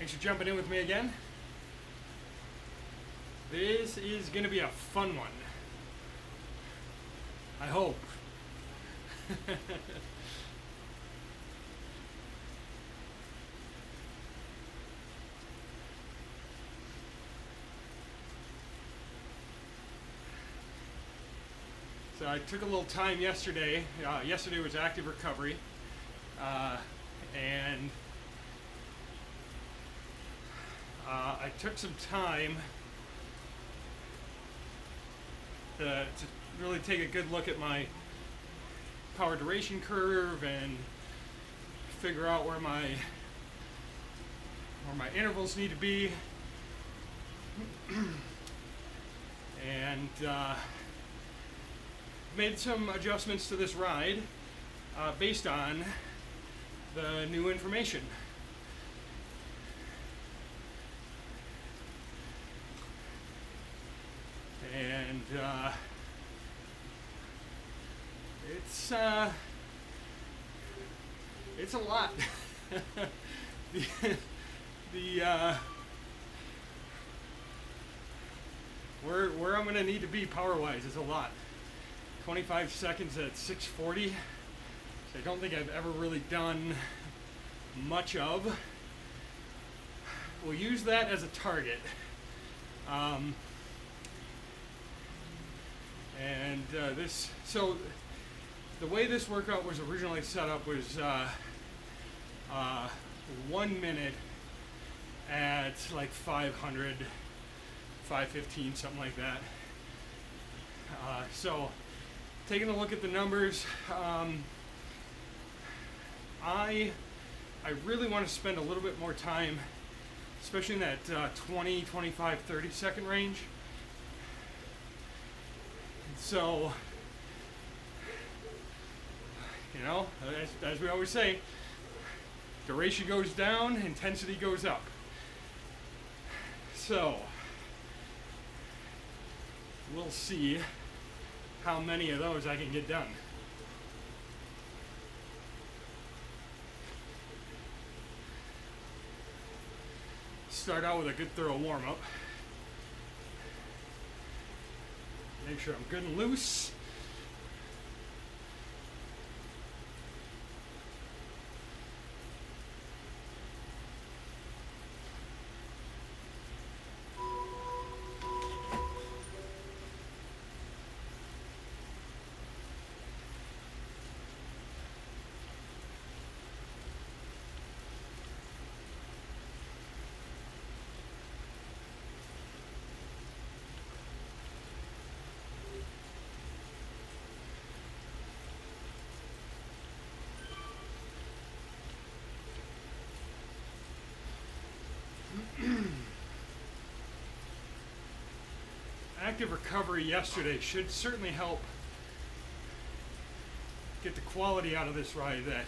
Thanks for jumping in with me again. This is going to be a fun one. I hope. So I took a little time yesterday. Yesterday was active recovery. And I took some time to really take a good look at my power duration curve and figure out where my intervals need to be. And made some adjustments to this ride based on the new information. And it's a lot. Where I'm going to need to be power-wise is a lot. 25 seconds at 640. I don't think I've ever really done much of. We'll use that as a target. So the way this workout was originally set up was 1 minute at like 500, 515, something like that. So taking a look at the numbers, I really want to spend a little bit more time, especially in that 20, 25, 30 second range. So, you know, as we always say, duration goes down, intensity goes up. So, we'll see how many of those I can get done. Start out with a good thorough warm-up. Make sure I'm good and loose. Active recovery yesterday should certainly help get the quality out of this ride that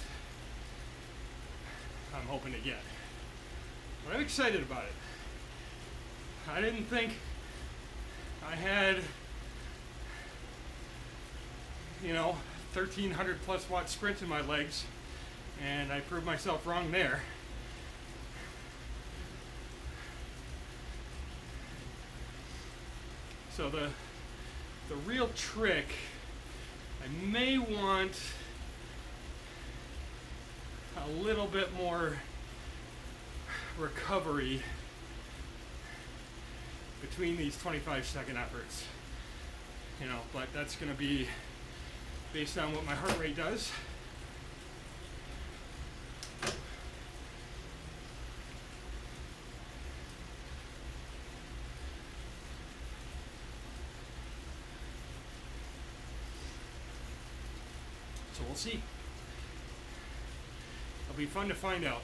I'm hoping to get. But I'm excited about it. I didn't think I had, 1,300 plus watt sprint in my legs, and I proved myself wrong there. So the real trick, I may want a little bit more recovery between these 25-second efforts, but that's going to be based on what my heart rate does. So we'll see. It'll be fun to find out.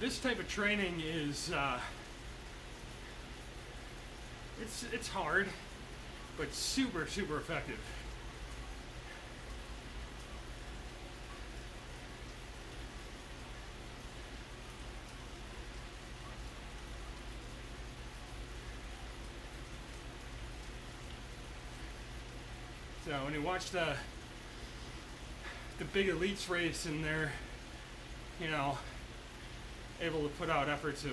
this type of training is it's hard, but super effective. So when you watch the big elites race and they're, you know, able to put out efforts of,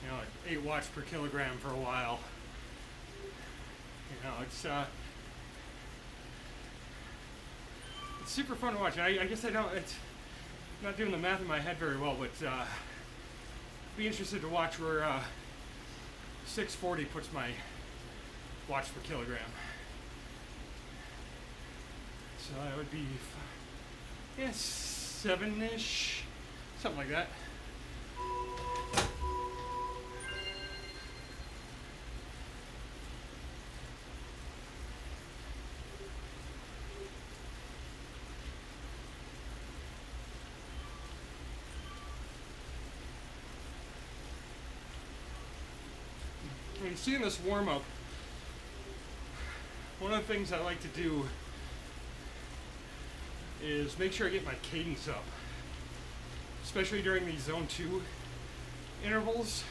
you know, like 8 watts per kilogram for a while, you know, it's super fun to watch. I guess I'm not doing the math in my head very well, but be interested to watch where 640 puts my watts per kilogram. So that would be, yeah, 7-ish, something like that. You see in this warm-up, one of the things I like to do is make sure I get my cadence up, especially during these zone 2 intervals.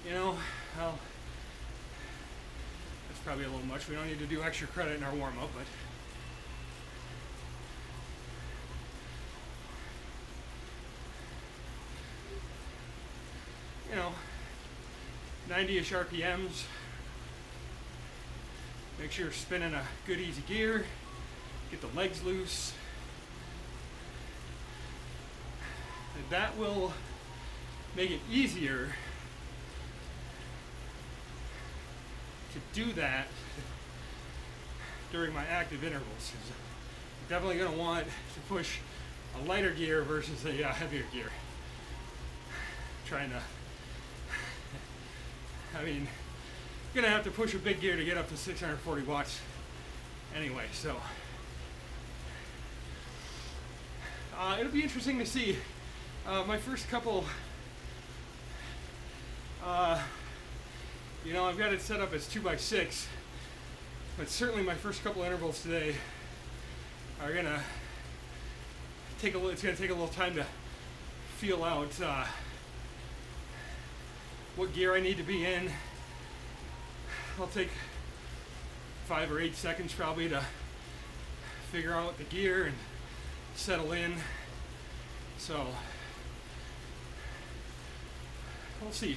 You know, well, that's probably a little much. We don't need to do extra credit in our warm-up, but you know, 90-ish RPMs. Make sure you're spinning a good easy gear. Get the legs loose. And that will make it easier to do that during my active intervals. I'm definitely going to want to push a lighter gear versus a heavier gear. Trying to, I mean, you're gonna have to push a big gear to get up to 640 watts anyway, so it'll be interesting to see. My first couple, you know, I've got it set up as 2x6, but certainly my first couple intervals today are gonna take it's gonna take a little time to feel out what gear I need to be in. I'll take 5 or 8 seconds probably to figure out the gear and settle in. So we'll see.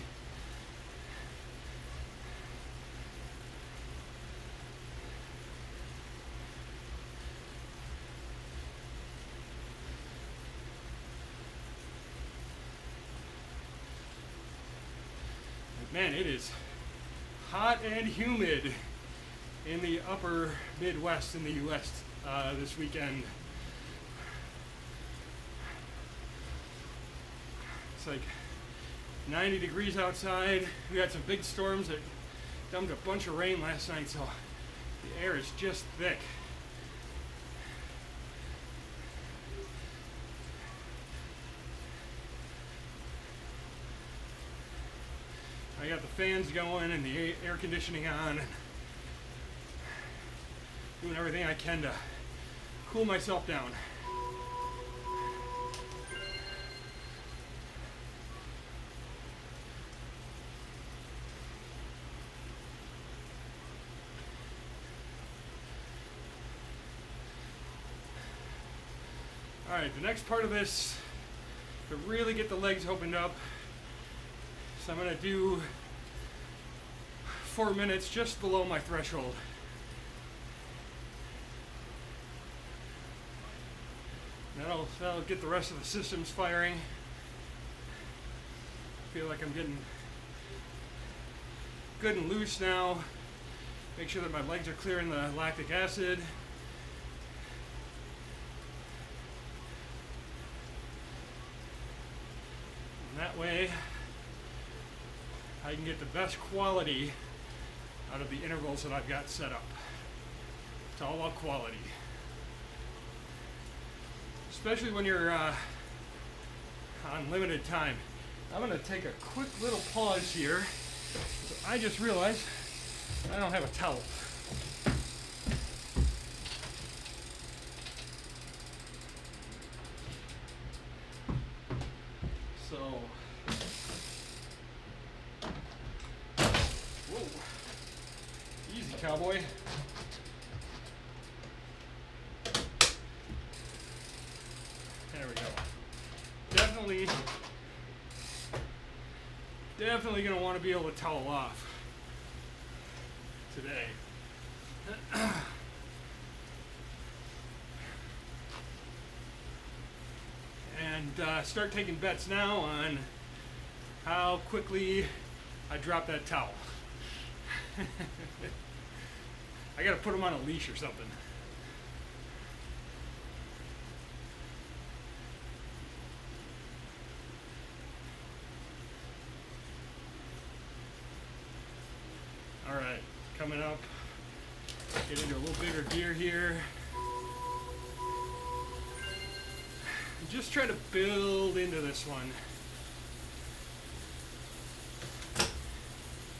Man, it is hot and humid in the upper Midwest in the U.S. This weekend. It's like 90 degrees outside. We had some big storms that dumped a bunch of rain last night, so the air is just thick. I got the fans going and the air conditioning on, and doing everything I can to cool myself down. All right, the next part of this, to really get the legs opened up, so I'm going to do 4 minutes just below my threshold. That'll get the rest of the systems firing. Feel like I'm getting good and loose now. Make sure that my legs are clearing the lactic acid. And that way I can get the best quality out of the intervals that I've got set up. It's all about quality. especially when you're on limited time. I'm going to take a quick little pause here. I just realized I don't have a towel. So, whoa, easy, cowboy. There we go. Definitely going to want to be able to towel off today. And start taking bets now on how quickly I drop that towel. I got to put them on a leash or something. All right, coming up, get into a little bigger gear here. Just try to build into this one.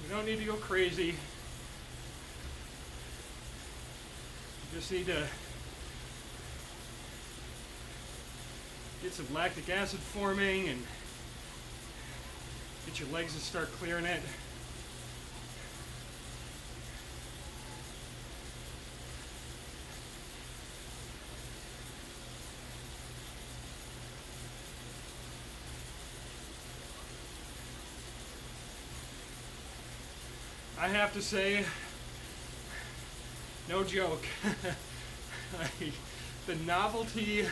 You don't need to go crazy. You just need to get some lactic acid forming and get your legs to start clearing it. I have to say, no joke, the novelty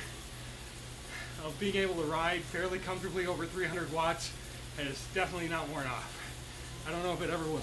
of being able to ride fairly comfortably over 300 watts has definitely not worn off. I don't know if it ever will.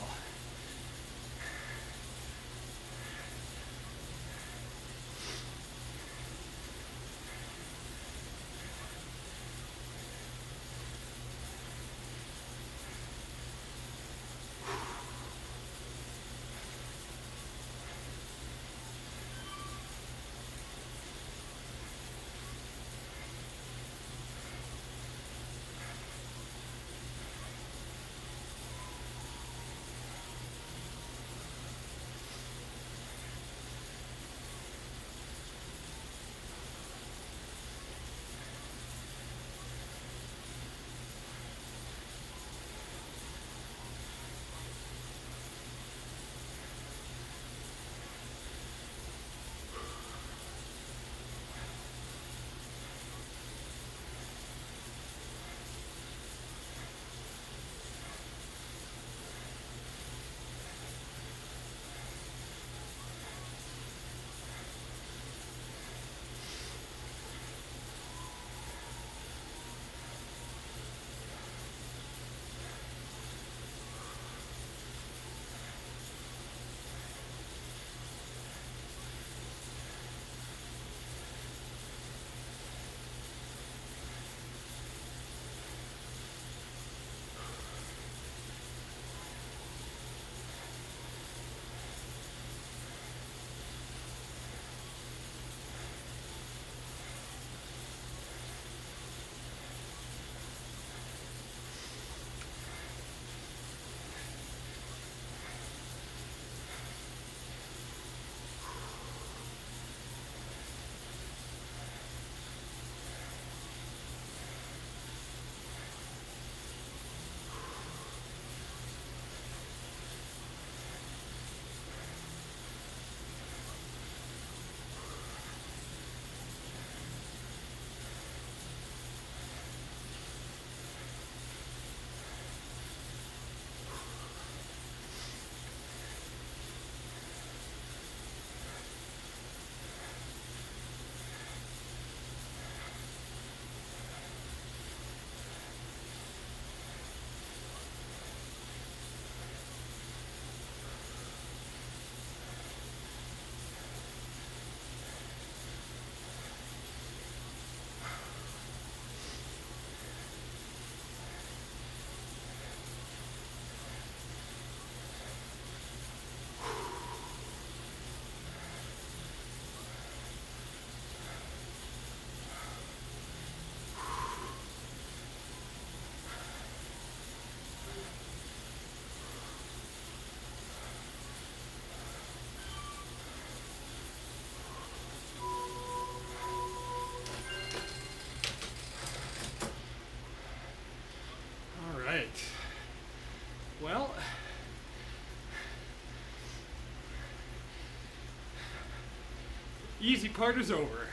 Easy part is over.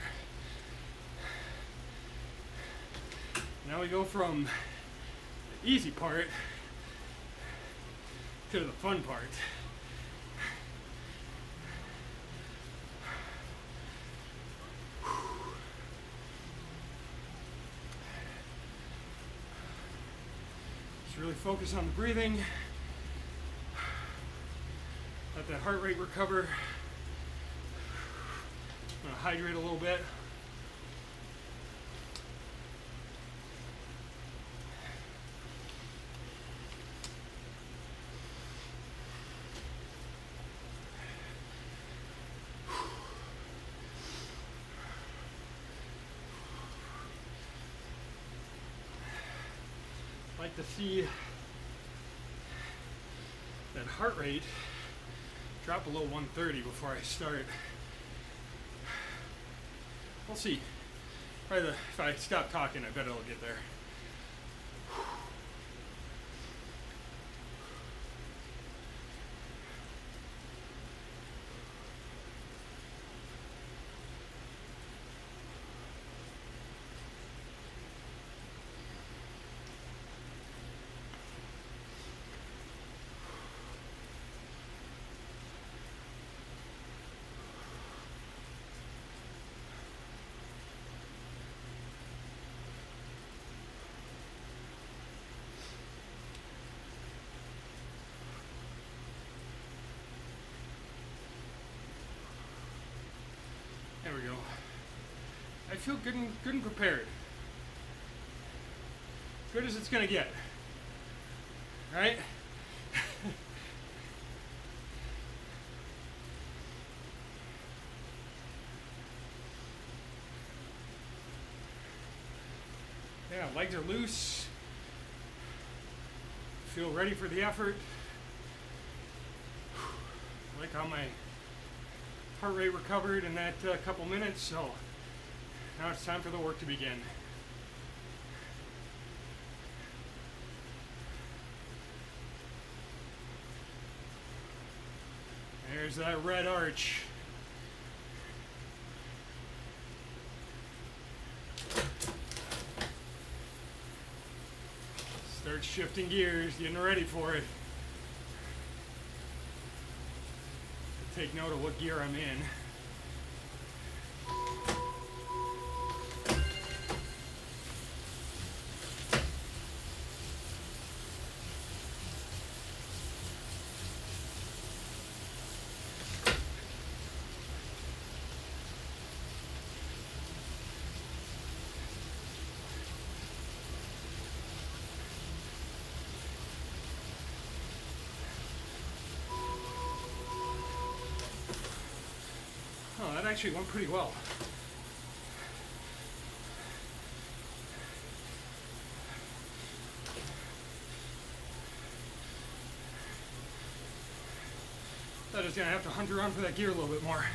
Now we go from the easy part to the fun part. Just really focus on the breathing. Let that heart rate recover. I'm going to hydrate a little bit. Like to see that heart rate drop below 130 before I start. We'll see. Probably if I stop talking, I bet it'll get there. There we go. I feel good and prepared. Good as it's gonna get. Right? Yeah, legs are loose. Feel ready for the effort. Like how my heart rate recovered in that couple minutes, so now it's time for the work to begin. There's that red arch. Start shifting gears, getting ready for it. Take note of what gear I'm in. Oh, that actually went pretty well. Thought I was gonna have to hunt around for that gear a little bit more.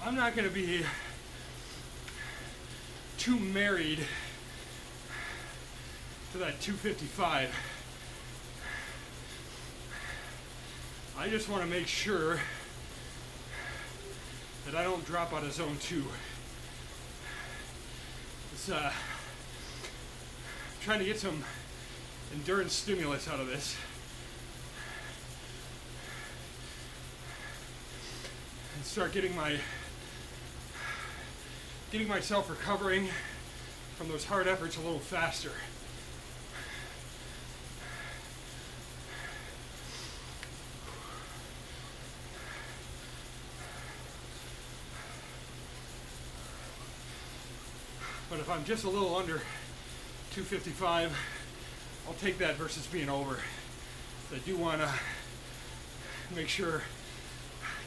I'm not going to be too married to that 255. I just want to make sure that I don't drop out of zone 2. It's trying to get some endurance stimulus out of this. And start getting myself recovering from those hard efforts a little faster. But if I'm just a little under 255. I'll take that versus being over. I do want to make sure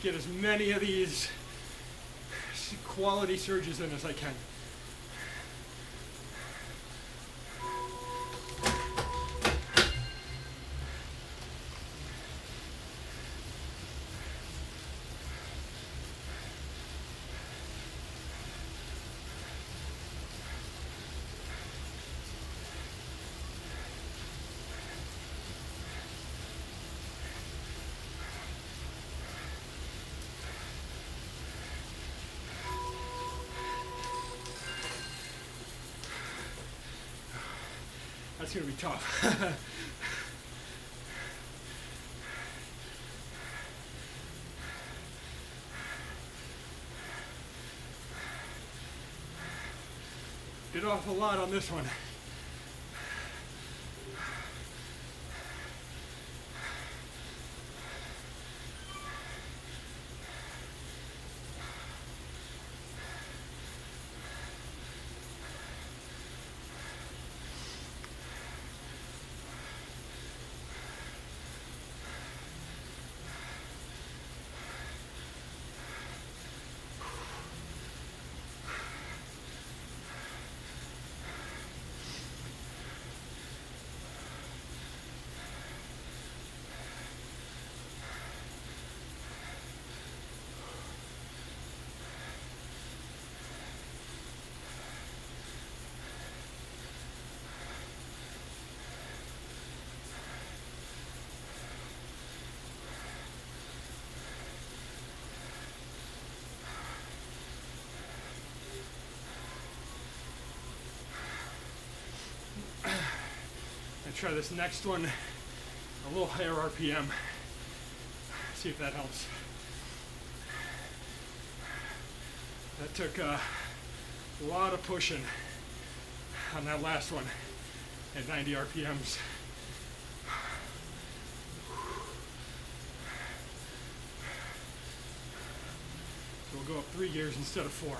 get as many of these quality surges in as I can. That's gonna be tough. Bit off a lot on this one. Try this next one a little higher RPM. See if that helps. That took a lot of pushing on that last one at 90 RPMs. So we'll go up 3 gears instead of 4.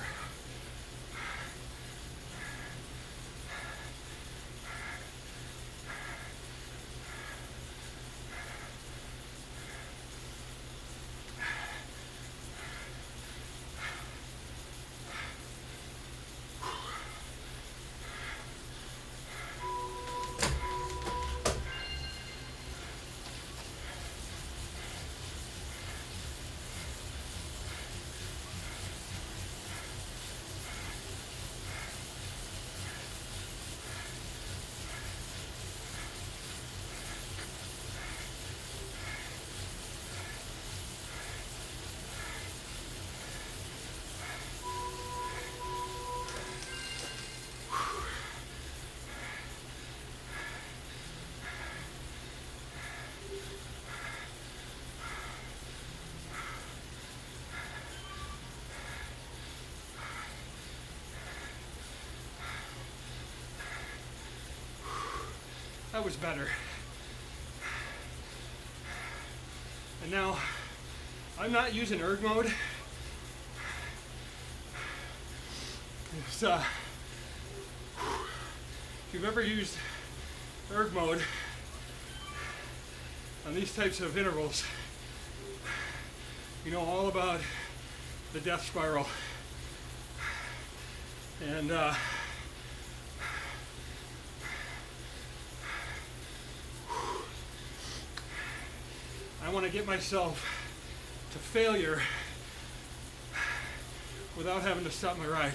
That was better. And now, I'm not using erg mode. It's, if you've ever used erg mode on these types of intervals, you know all about the death spiral. And I want to get myself to failure without having to stop my ride.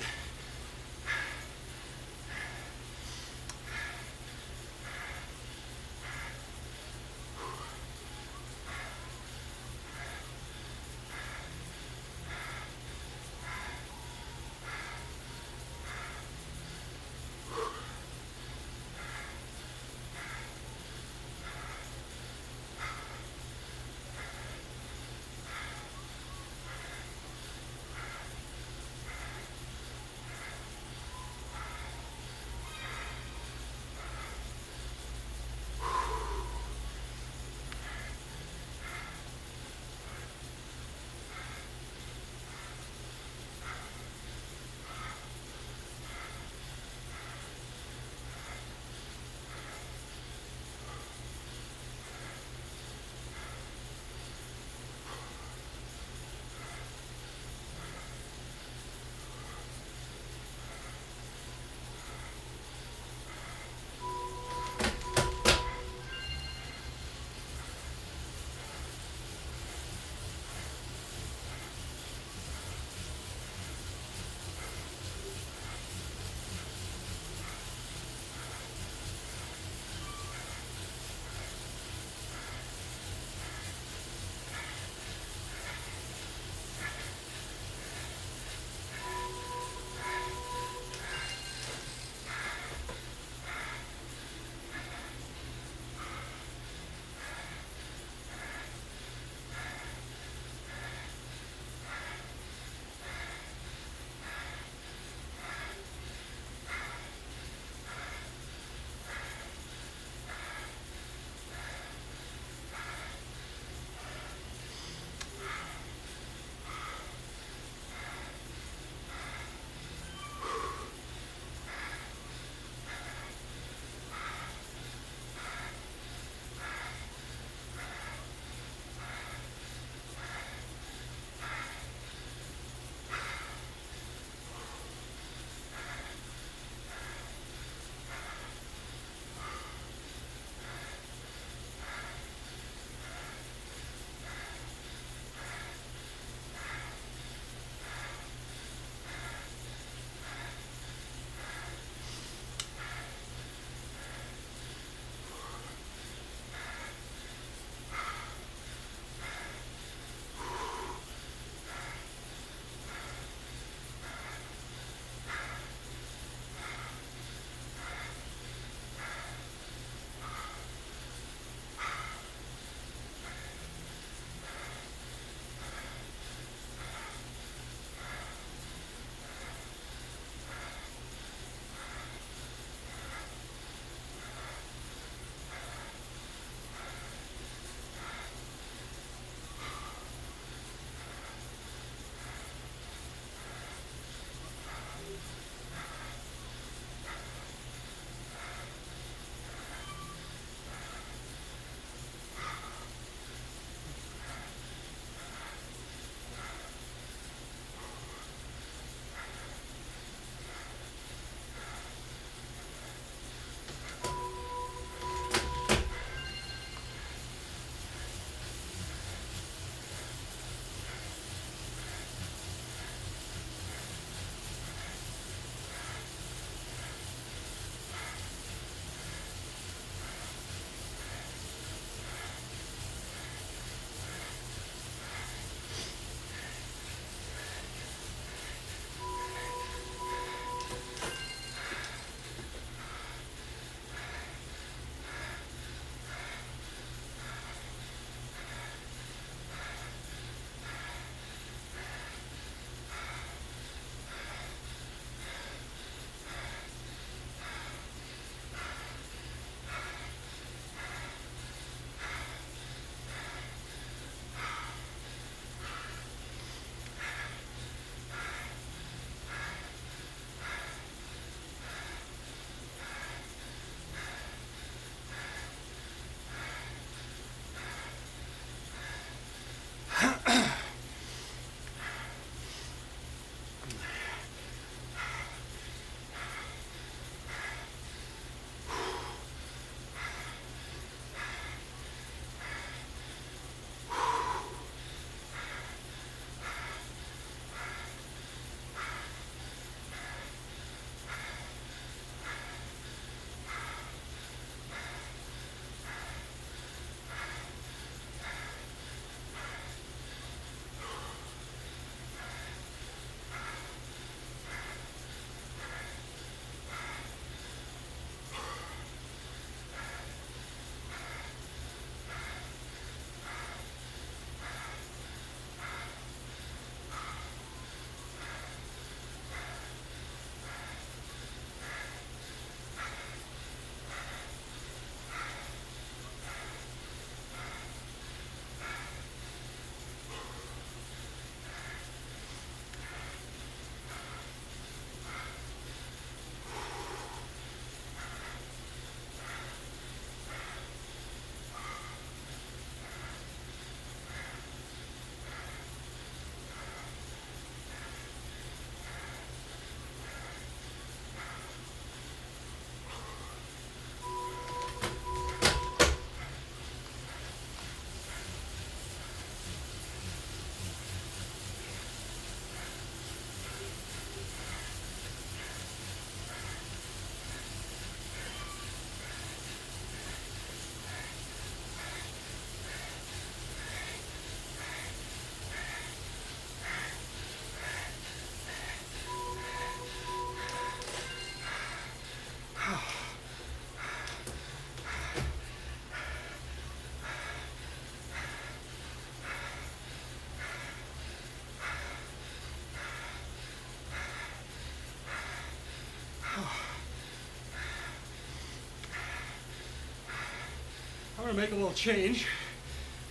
I'm gonna make a little change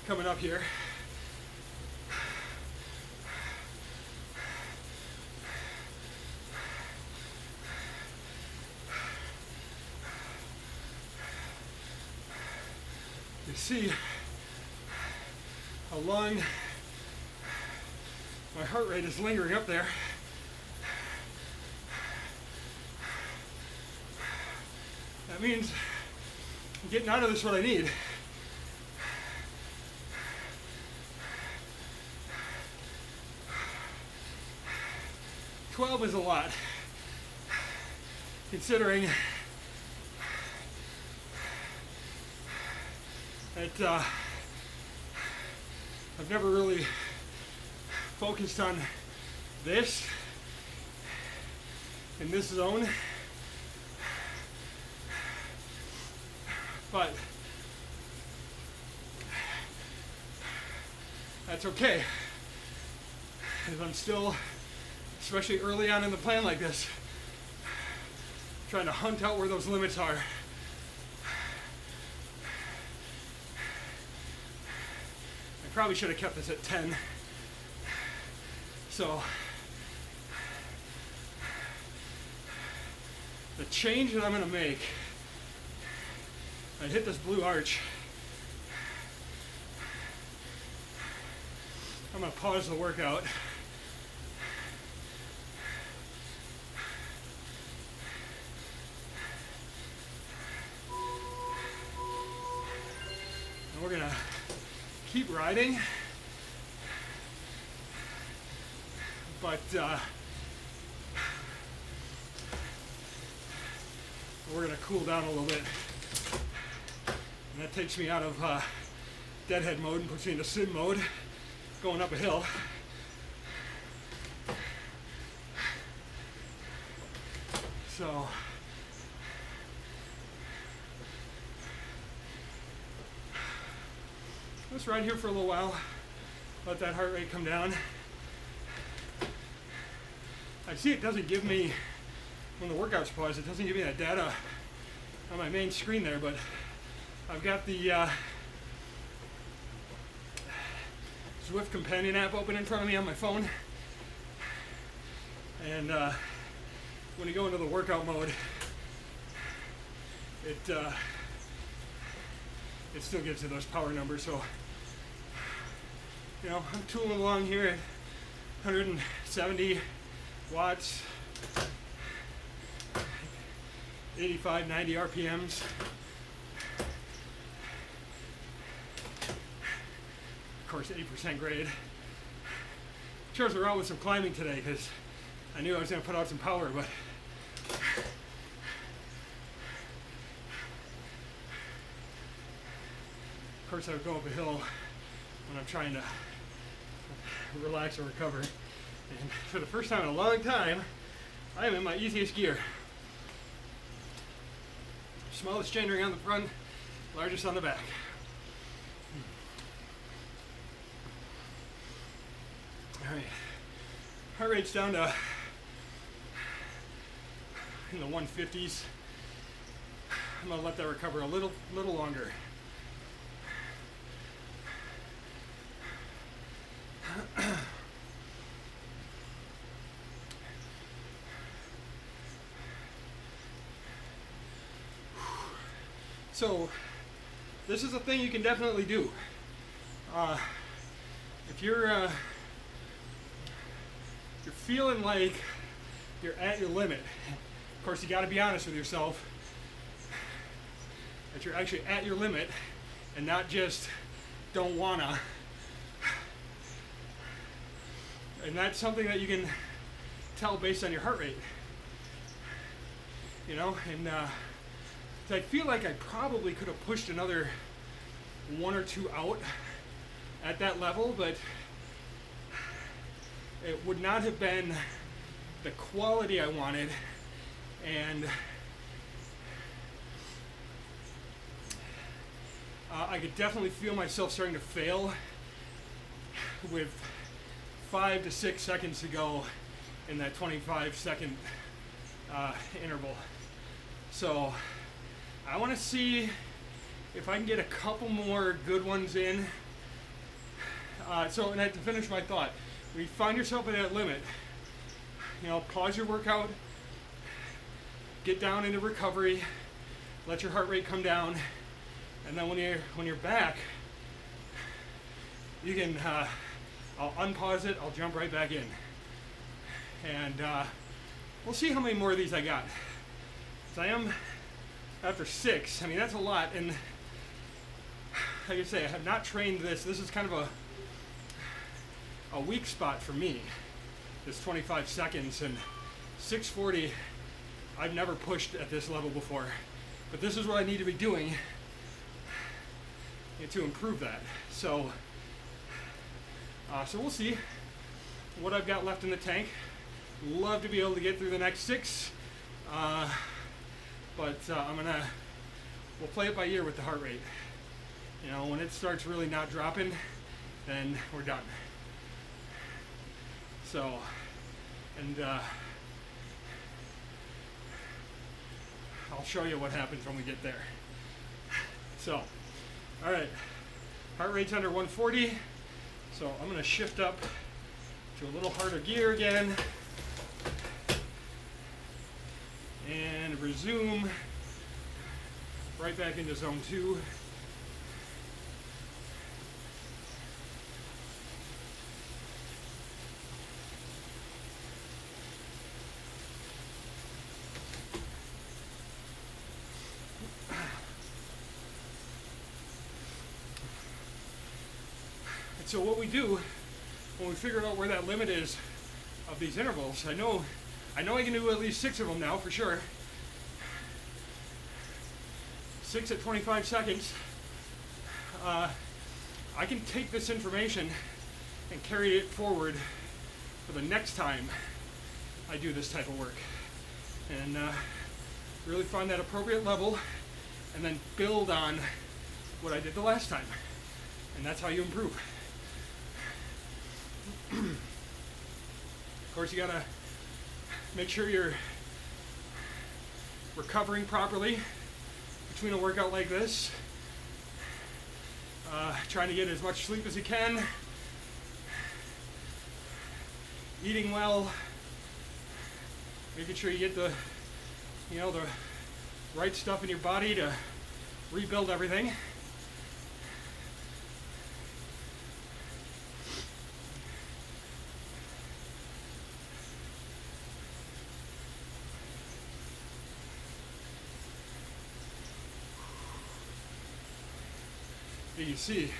coming up here. You see how long my heart rate is lingering up there. That means I'm getting out of this what I need. $12 is a lot, considering that I've never really focused on this in this zone, but that's okay, because I'm still, especially early on in the plan like this, trying to hunt out where those limits are. I probably should have kept this at 10. So the change that I'm going to make, I hit this blue arch. I'm going to pause the workout. And we're going to keep riding. But we're going to cool down a little bit. And that takes me out of deadhead mode and puts me into sim mode, going up a hill. So let's ride here for a little while, let that heart rate come down. I see it doesn't give me, when the workout's paused, it doesn't give me that data on my main screen there, but I've got the Zwift companion app open in front of me on my phone. And when you go into the workout mode, it still gives you those power numbers. So, you know, I'm tooling along here at 170 watts, 85, 90 RPMs. Of course, 8% grade. Chose around with some climbing today because I knew I was going to put out some power, but of course I would go up a hill when I'm trying to relax and recover. And for the first time in a long time, I am in my easiest gear. Smallest chainring on the front, largest on the back. All right, heart rate's down to in the 150s. I'm gonna let that recover a little longer. So this is a thing you can definitely do. If you're feeling like you're at your limit, of course you got to be honest with yourself that you're actually at your limit and not just don't wanna. And that's something that you can tell based on your heart rate. You know, and I feel like I probably could have pushed another 1 or 2 out at that level, but it would not have been the quality I wanted, and I could definitely feel myself starting to fail with 5 to 6 seconds to go in that 25-second interval. So I want to see if I can get a couple more good ones in. And to finish my thought, when you find yourself at that limit, pause your workout, get down into recovery, let your heart rate come down, and then when you're back, you can I'll unpause it, I'll jump right back in, and we'll see how many more of these I got. So I am after 6. I mean, that's a lot, and like I say, I have not trained this. This is kind of a weak spot for me. This 25 seconds and 640. I've never pushed at this level before, but this is what I need to be doing to improve that. So we'll see what I've got left in the tank. Love to be able to get through the next 6, but we'll play it by ear with the heart rate. When it starts really not dropping, then we're done. So, and I'll show you what happens when we get there. So, all right, heart rate's under 140. So I'm gonna shift up to a little harder gear again and resume right back into zone 2. So what we do when we figure out where that limit is of these intervals, I know I can do at least 6 of them now for sure. 6 at 25 seconds. I can take this information and carry it forward for the next time I do this type of work, and really find that appropriate level, and then build on what I did the last time, and that's how you improve. Of course, you gotta make sure you're recovering properly between a workout like this. Trying to get as much sleep as you can, eating well, making sure you get the right stuff in your body to rebuild everything. You see,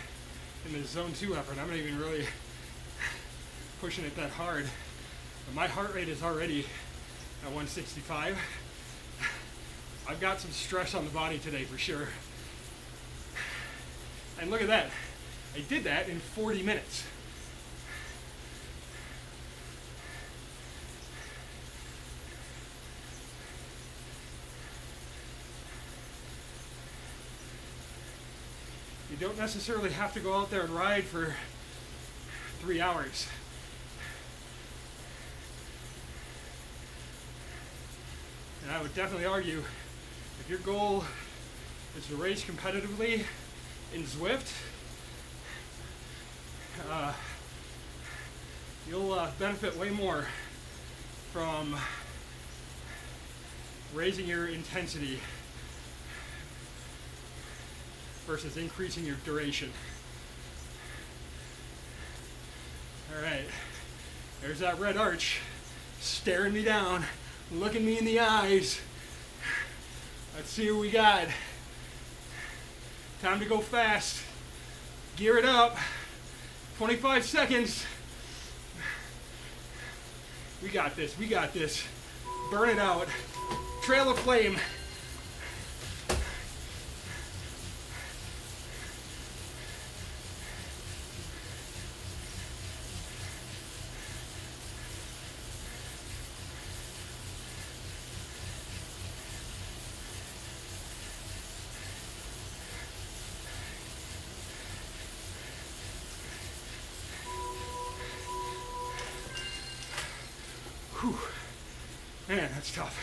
in the zone 2 effort, I'm not even really pushing it that hard. But my heart rate is already at 165. I've got some stress on the body today for sure. And look at that. I did that in 40 minutes. You don't necessarily have to go out there and ride for 3 hours. And I would definitely argue, if your goal is to race competitively in Zwift, you'll benefit way more from raising your intensity versus increasing your duration. All right, there's that red arch staring me down, looking me in the eyes. Let's see what we got. Time to go fast. Gear it up. 25 seconds. We got this, we got this. Burn it out. Trail of flame. Whew. Man, that's tough.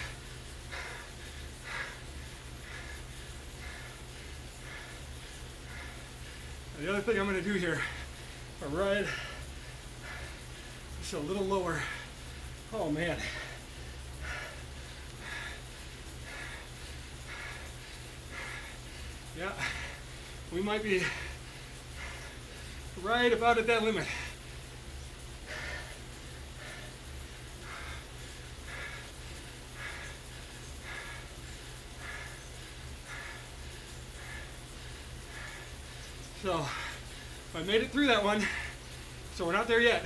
The other thing I'm going to do here, I ride just a little lower. Oh man. Yeah, we might be right about at that limit. So, I made it through that one, so we're not there yet.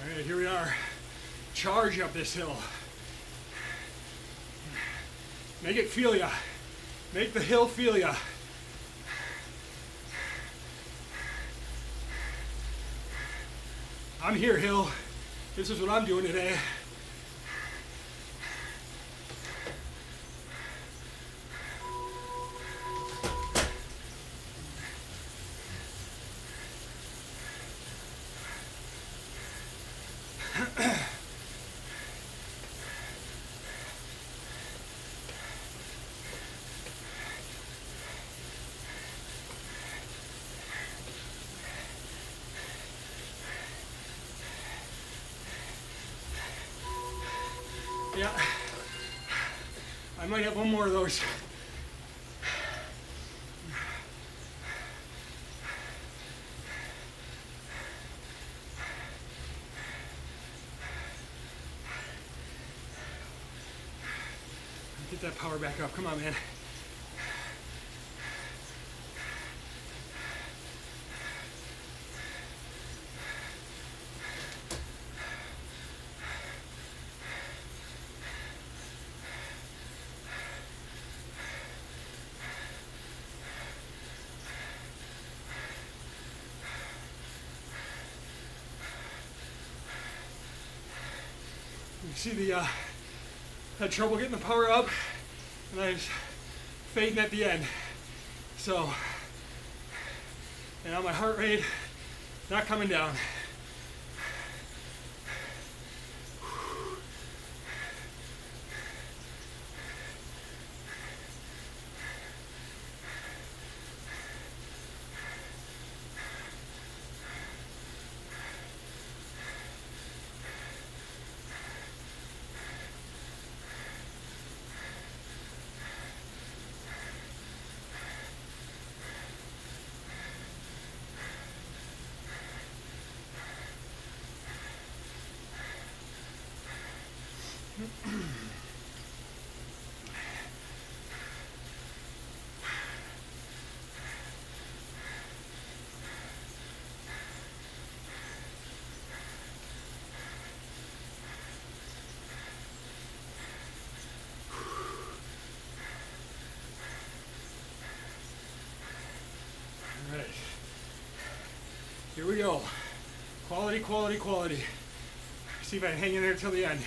All right, here we are. Charge up this hill. Make it feel ya. Make the hill feel ya. I'm here, hill. This is what I'm doing today. Yeah, I might have one more of those. Get that power back up. Come on, man. You see the had trouble getting the power up, and I was fading at the end. So, and now my heart rate not coming down. All right, here we go. Quality, quality, quality. See if I can hang in there till the end.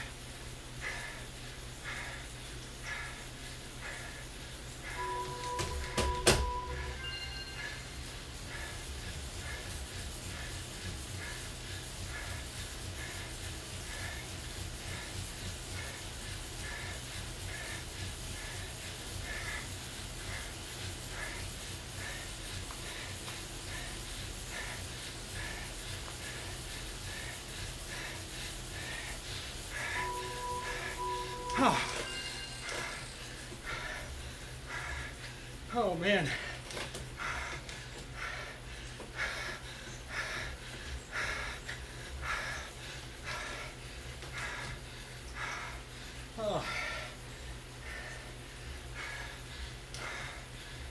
Oh man.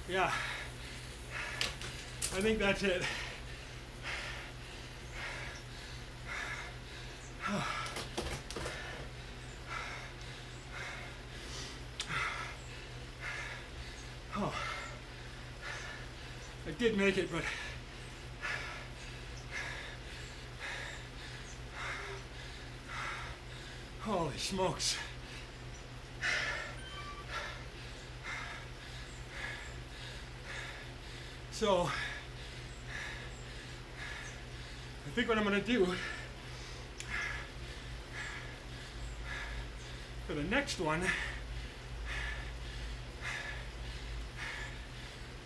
Yeah, I think that's it. Oh, I did make it, but holy smokes. So, I think what I'm going to do for the next one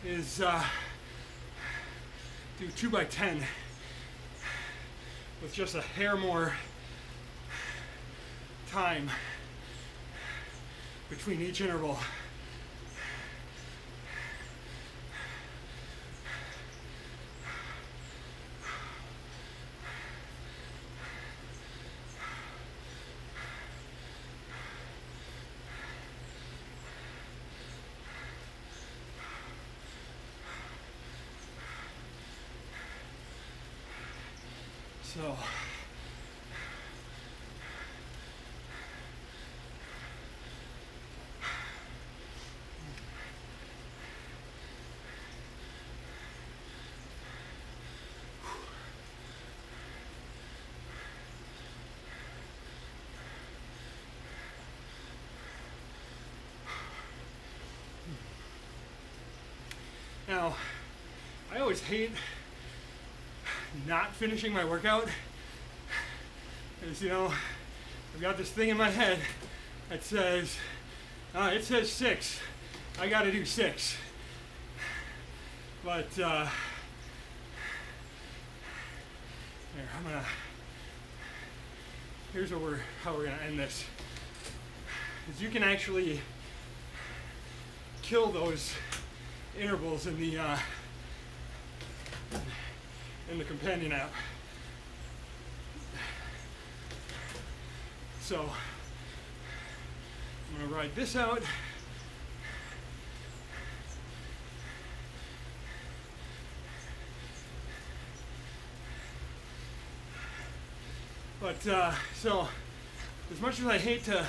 is do 2x10 with just a hair more time between each interval. So, now, I always hate not finishing my workout, because, you know, I've got this thing in my head that says, it says 6, I gotta do 6, but, here, here's how we're gonna end this, is you can actually kill those intervals in the companion app. So I'm going to ride this out. But so as much as I hate to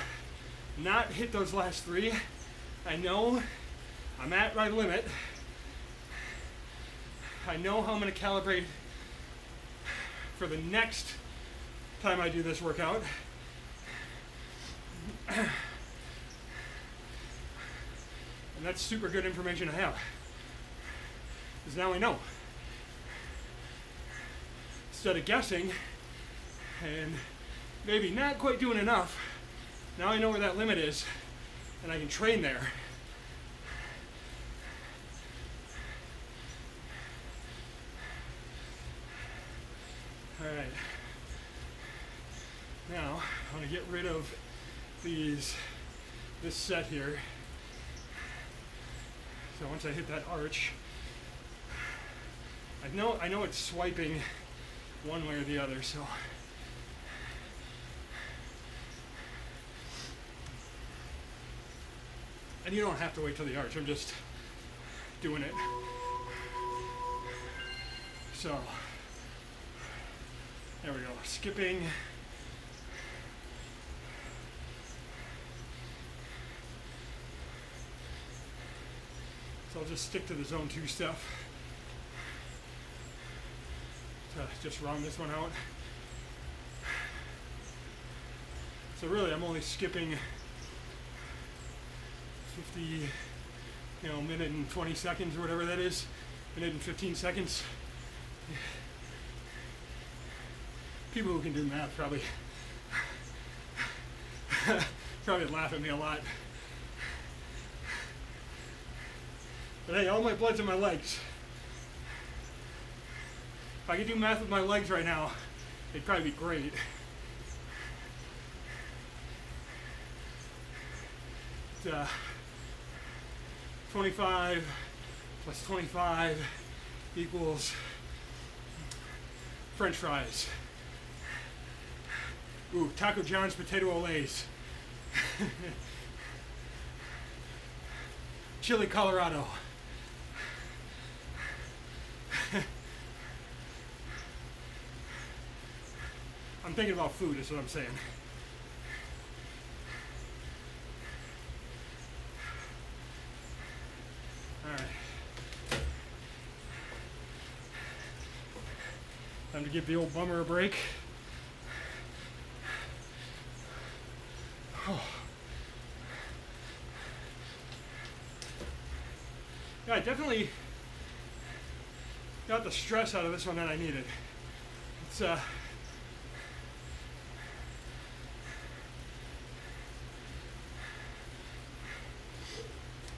not hit those last 3, I know I'm at my limit. I know how I'm going to calibrate for the next time I do this workout. And that's super good information to have, because now I know. Instead of guessing and maybe not quite doing enough, now I know where that limit is and I can train there. Alright, now I want to get rid of this set here. So once I hit that arch, I know it's swiping one way or the other, so and you don't have to wait till the arch, I'm just doing it. So there we go, skipping. So I'll just stick to the zone 2 stuff to just round this one out. So really I'm only skipping 50, minute and 20 seconds or whatever that is, minute and 15 seconds. People who can do math probably laugh at me a lot. But hey, all my blood's in my legs. If I could do math with my legs right now, it'd probably be great. 25 plus 25 equals French fries. Ooh, Taco John's potato olays. Chili Colorado. I'm thinking about food, is what I'm saying. All right. Time to give the old bummer a break. Oh. Yeah, I definitely got the stress out of this one that I needed. It's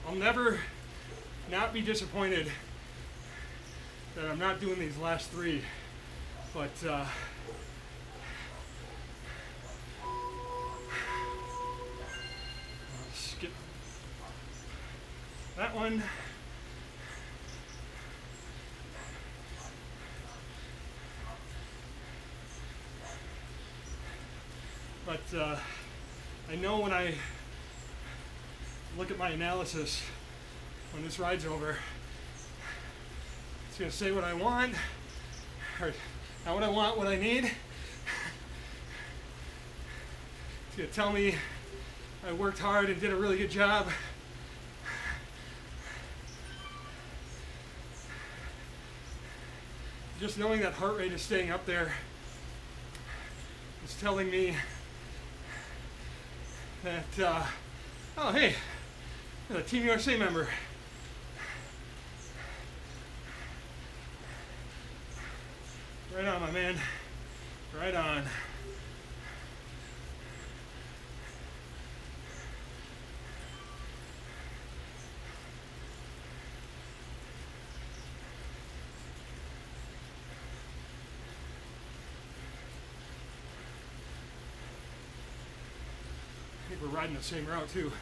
I'll never not be disappointed that I'm not doing these last three, but I'll skip that one. But I know when I look at my analysis when this ride's over, it's going to say what I want, or not what I want, what I need. It's going to tell me I worked hard and did a really good job. Just knowing that heart rate is staying up there is telling me that, oh hey, a Team USA member. Right on, my man. Right on. I think we're riding the same route too.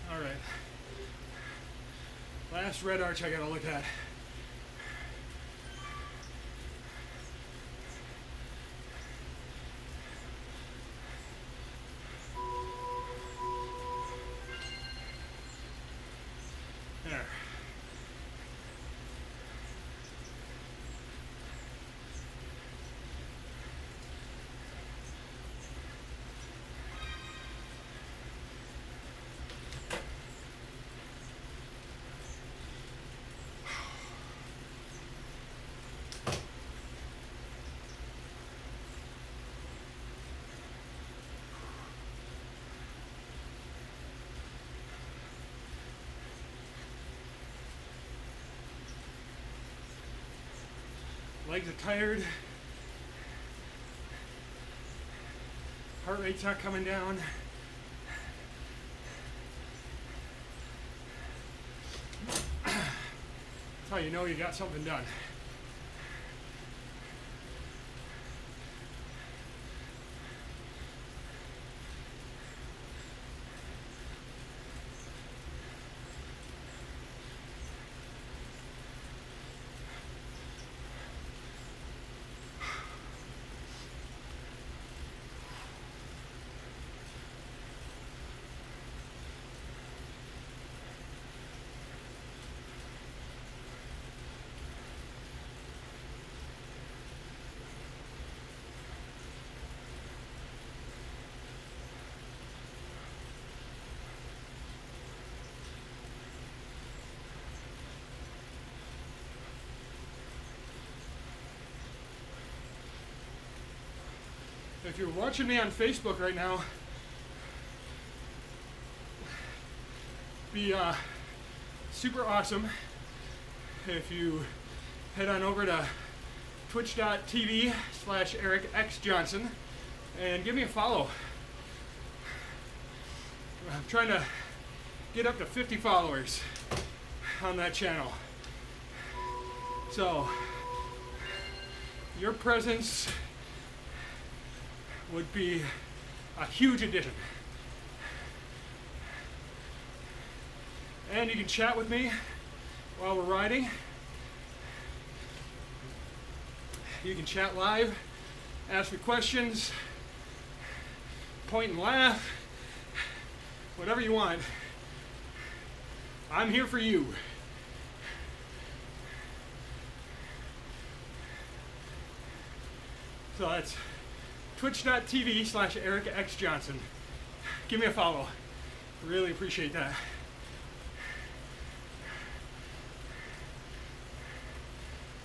All right. Last red arch I gotta look at. There. Legs are tired. Heart rate's not coming down. That's how you know you got something done. If you're watching me on Facebook right now, be super awesome if you head on over to twitch.tv/EricXJohnson and give me a follow. I'm trying to get up to 50 followers. on that channel. So your presence would be a huge addition. And you can chat with me while we're riding. You can chat live, ask me questions, point and laugh, whatever you want. I'm here for you. So that's twitch.tv/EricXJohnson. Give me a follow. Really appreciate that.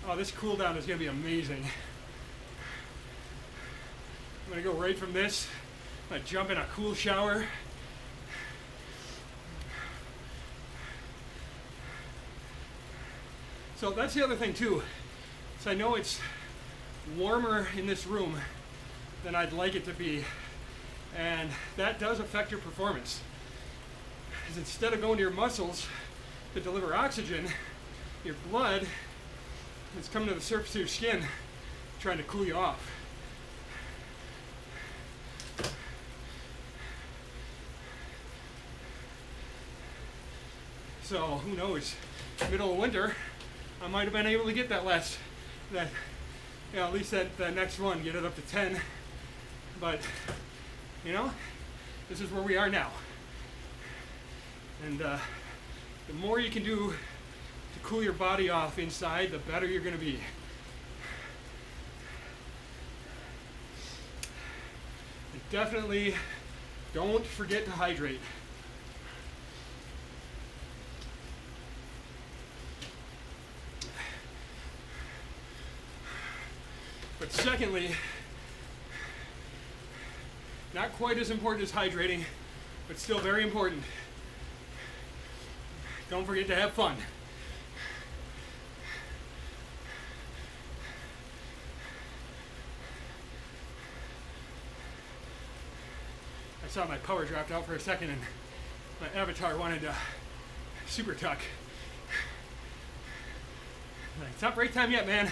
Oh, this cool down is going to be amazing. I'm going to go right from this. I'm going to jump in a cool shower. So that's the other thing too. So I know it's warmer in this room than I'd like it to be. And that does affect your performance. Because instead of going to your muscles to deliver oxygen, your blood is coming to the surface of your skin, trying to cool you off. So who knows? Middle of winter, I might have been able to get that at least that next one, get it up to 10. But you know, this is where we are now. And the more you can do to cool your body off inside, the better you're going to be. And definitely don't forget to hydrate. But secondly, not quite as important as hydrating, but still very important. Don't forget to have fun. I saw my power dropped out for a second and my avatar wanted to super tuck. Like, it's not break time yet, man.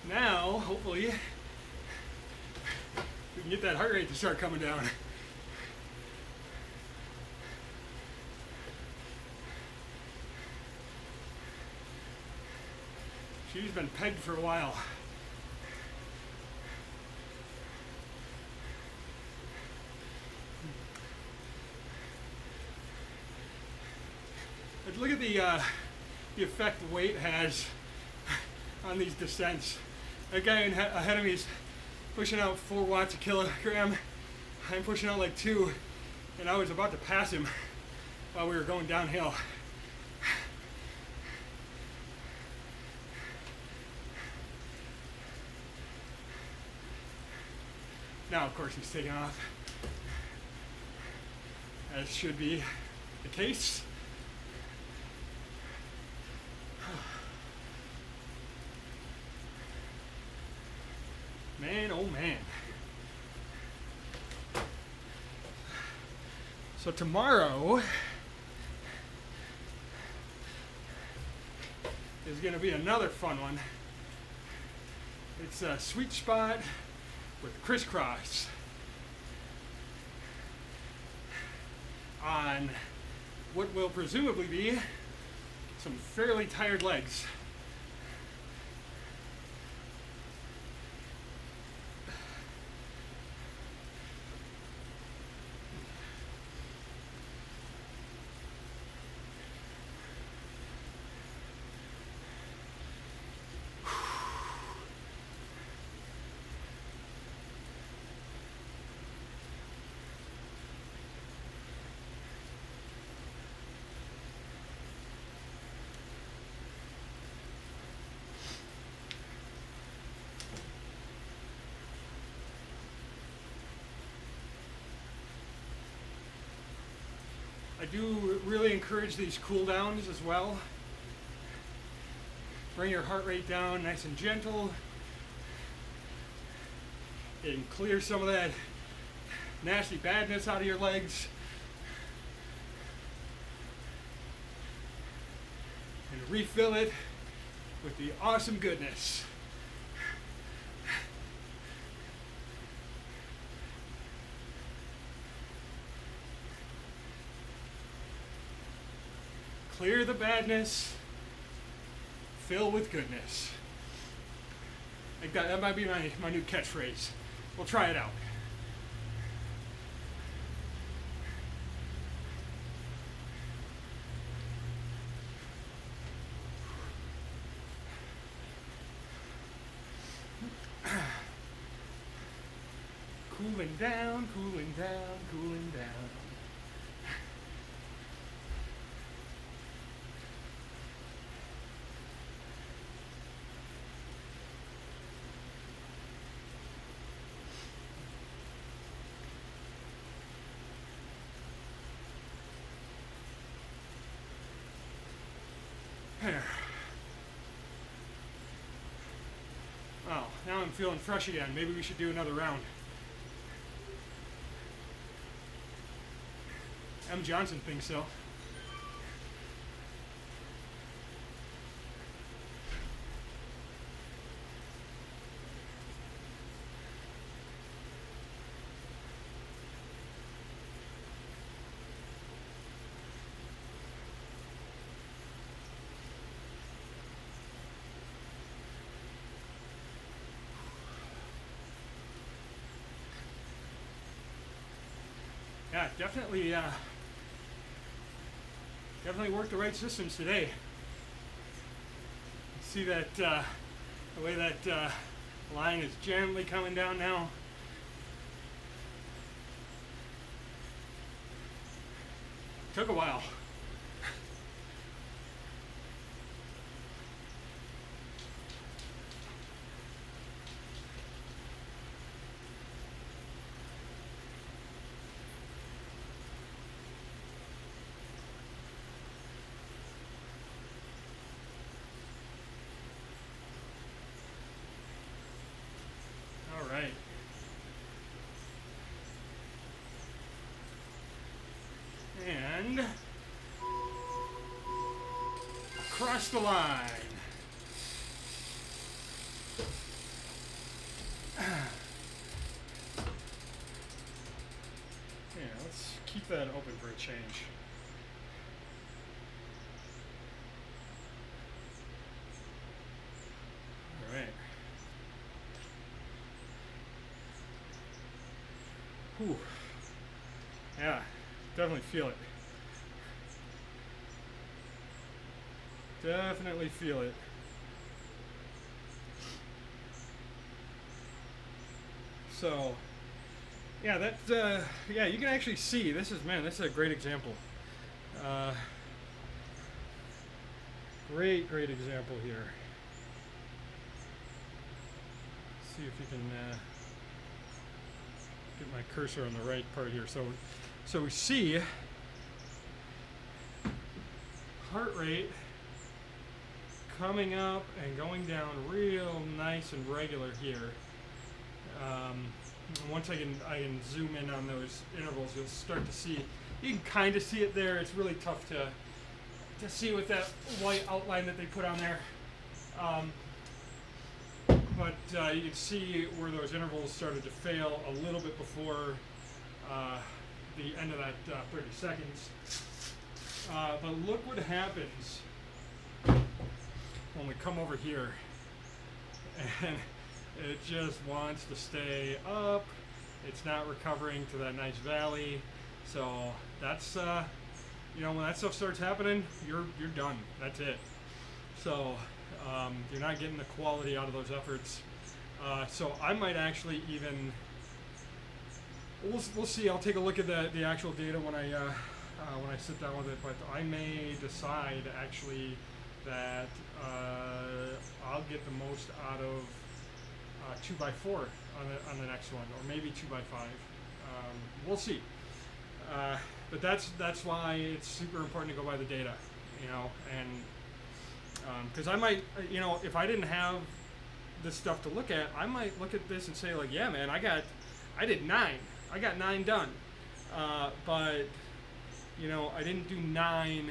Now, hopefully, we can get that heart rate to start coming down. She's been pegged for a while. But look at the effect weight has on these descents. That guy ahead of me is pushing out 4 watts a kilogram. I'm pushing out like 2, and I was about to pass him while we were going downhill. Now, of course, he's taking off, as should be the case. Man, oh man. So tomorrow is going to be another fun one. It's a sweet spot with crisscross on what will presumably be some fairly tired legs. do really encourage these cool downs as well. Bring your heart rate down nice and gentle and clear some of that nasty badness out of your legs. And refill it with the awesome goodness. Clear the badness, fill with goodness. Like that might be my new catchphrase. We'll try it out. Cooling down, cooling down, cooling down. There. Oh, now I'm feeling fresh again. Maybe we should do another round. M. Johnson thinks so. Yeah, definitely worked the right systems today. See that the way that line is gently coming down now. Took a while. Right. And across the line. Yeah, let's keep that open for a change. All right. Whew. Yeah, definitely feel it. Definitely feel it. So, yeah, yeah, you can actually see, this is a great example. Great example here. See if you can get my cursor on the right part here. So we see heart rate coming up and going down real nice and regular here. Once I can zoom in on those intervals, you'll start to see. You can kind of see it there. It's really tough to see with that white outline that they put on there. But you can see where those intervals started to fail a little bit before the end of that 30 seconds. But look what happens when we come over here, and it just wants to stay up. It's not recovering to that nice valley. So that's when that stuff starts happening, you're done. That's it. So you're not getting the quality out of those efforts. So I might actually even, we'll see. I'll take a look at the actual data when I sit down with it. But I may decide actually that I'll get the most out of 2x4 on the next one, or maybe 2x5. We'll see. but that's why it's super important to go by the data, you know, and because I might, you know, if I didn't have this stuff to look at, I might look at this and say like, yeah, man, I did 9, I got 9 done, but you know, I didn't do 9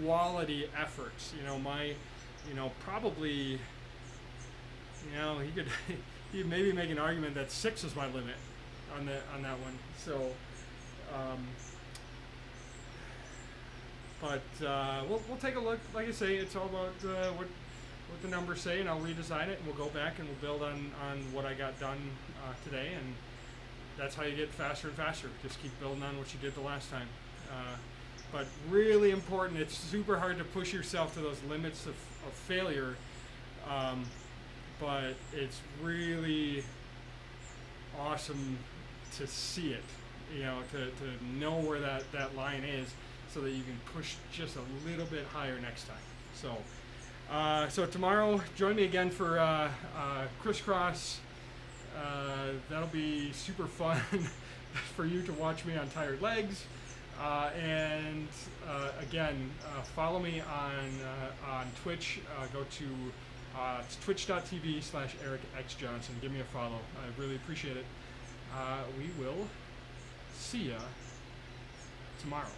quality efforts. You know, you know, probably, you know, he could he'd maybe make an argument that 6 is my limit on that one. So, but we'll take a look. Like I say, it's all about what the numbers say, and I'll redesign it, and we'll go back and we'll build on what I got done today, and that's how you get faster and faster. Just keep building on what you did the last time. But really important, it's super hard to push yourself to those limits of failure, but it's really awesome to see it, you know, to know where that line is so that you can push just a little bit higher next time. So, so tomorrow, join me again for crisscross. That'll be super fun for you to watch me on tired legs. And again, follow me on Twitch. Go to it's twitch.tv/EricXJohnson. Give me a follow. I really appreciate it. We will see ya tomorrow.